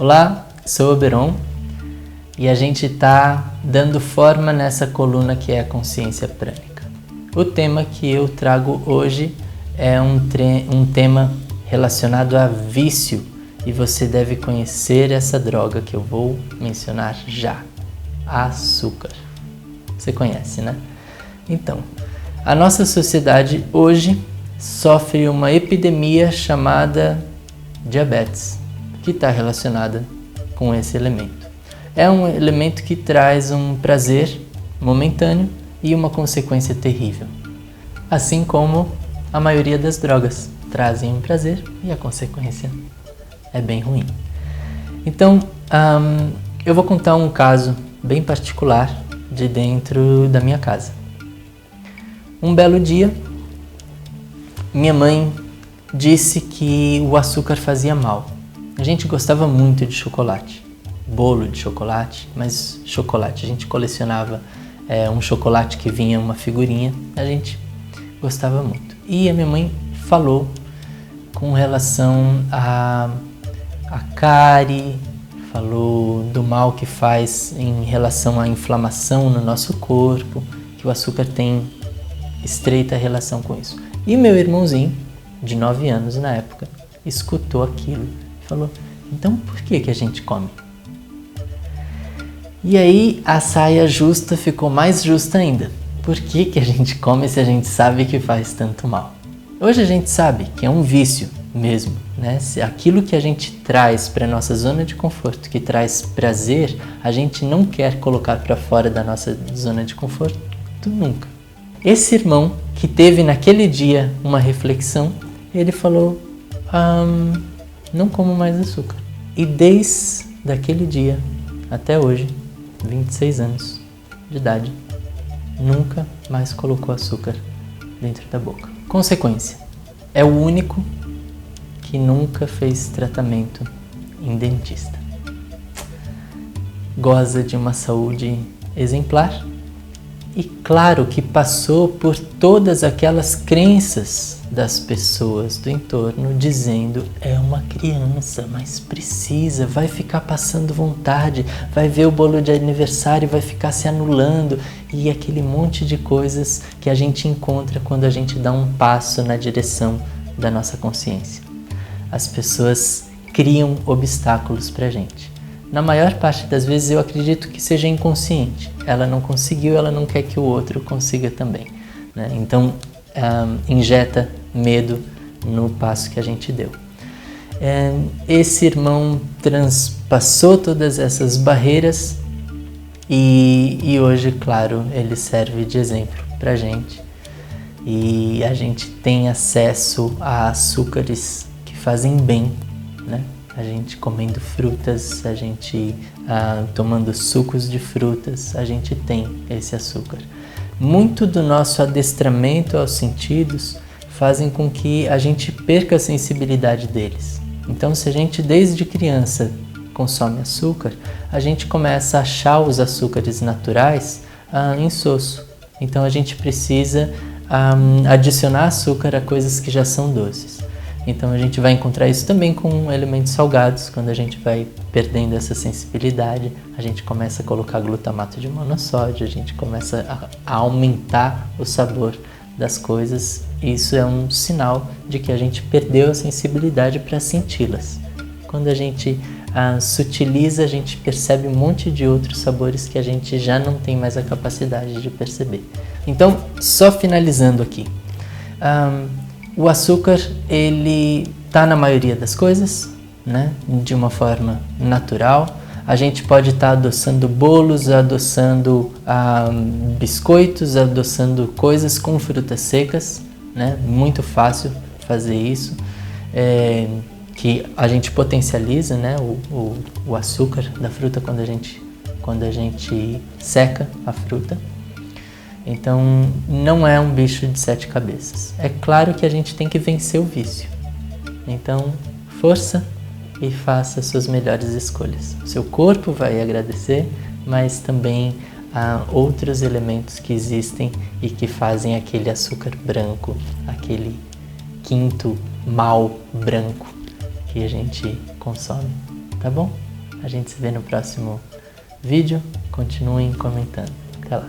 Olá, sou o Oberon e a gente está dando forma nessa coluna que é a consciência prânica. O tema que eu trago hoje é um tema relacionado a vício e você deve conhecer essa droga que eu vou mencionar já: açúcar. Você conhece, né? Então, a nossa sociedade hoje sofre uma epidemia chamada diabetes, que está relacionada com esse elemento. É um elemento que traz um prazer momentâneo e uma consequência terrível, assim como a maioria das drogas trazem um prazer e a consequência é bem ruim. Então, eu vou contar um caso bem particular de dentro da minha casa. Um belo dia, minha mãe disse que o açúcar fazia mal. A gente gostava muito de chocolate, bolo de chocolate, mas chocolate. A gente colecionava um chocolate que vinha uma figurinha, a gente gostava muito. E a minha mãe falou com relação a cárie, falou do mal que faz em relação à inflamação no nosso corpo, que o açúcar tem estreita relação com isso. E meu irmãozinho, de 9 anos na época, escutou aquilo e falou: então por que a gente come? E aí a saia justa ficou mais justa ainda. Por que a gente come se a gente sabe que faz tanto mal? Hoje a gente sabe que é um vício mesmo, né? Se aquilo que a gente traz para nossa zona de conforto, que traz prazer, a gente não quer colocar para fora da nossa zona de conforto nunca. Esse irmão que teve naquele dia uma reflexão, ele falou: não como mais açúcar. E desde aquele dia até hoje, 26 anos de idade, nunca mais colocou açúcar dentro da boca. Consequência: é o único que nunca fez tratamento em dentista. Goza de uma saúde exemplar e claro que passou por todas aquelas crenças das pessoas do entorno dizendo: é uma criança, mas precisa, vai ficar passando vontade, vai ver o bolo de aniversário, vai ficar se anulando, e aquele monte de coisas que a gente encontra quando a gente dá um passo na direção da nossa consciência. As pessoas criam obstáculos pra gente. Na maior parte das vezes eu acredito que seja inconsciente. Ela não conseguiu, ela não quer que o outro consiga também, né? Então, injeta medo no passo que a gente deu. Esse irmão transpassou todas essas barreiras e hoje, claro, ele serve de exemplo pra gente. E a gente tem acesso a açúcares que fazem bem, né? A gente comendo frutas, a gente tomando sucos de frutas, a gente tem esse açúcar. Muito do nosso adestramento aos sentidos fazem com que a gente perca a sensibilidade deles. Então, se a gente desde criança consome açúcar, a gente começa a achar os açúcares naturais insosso. Então, a gente precisa adicionar açúcar a coisas que já são doces. Então a gente vai encontrar isso também com elementos salgados. Quando a gente vai perdendo essa sensibilidade, a gente começa a colocar glutamato de monossódio, a gente começa a aumentar o sabor das coisas. Isso é um sinal de que a gente perdeu a sensibilidade para senti-las. Quando a gente sutiliza, a gente percebe um monte de outros sabores que a gente já não tem mais a capacidade de perceber. Então, só finalizando aqui. O açúcar, ele está na maioria das coisas, né? De uma forma natural. A gente pode estar adoçando bolos, adoçando biscoitos, adoçando coisas com frutas secas, né? Muito fácil fazer isso, que a gente potencializa, né? O açúcar da fruta quando a gente seca a fruta. Então, não é um bicho de 7 cabeças. É claro que a gente tem que vencer o vício. Então, força e faça suas melhores escolhas. O seu corpo vai agradecer, mas também há outros elementos que existem e que fazem aquele açúcar branco, aquele quinto mal branco que a gente consome. Tá bom? A gente se vê no próximo vídeo. Continuem comentando. Até lá.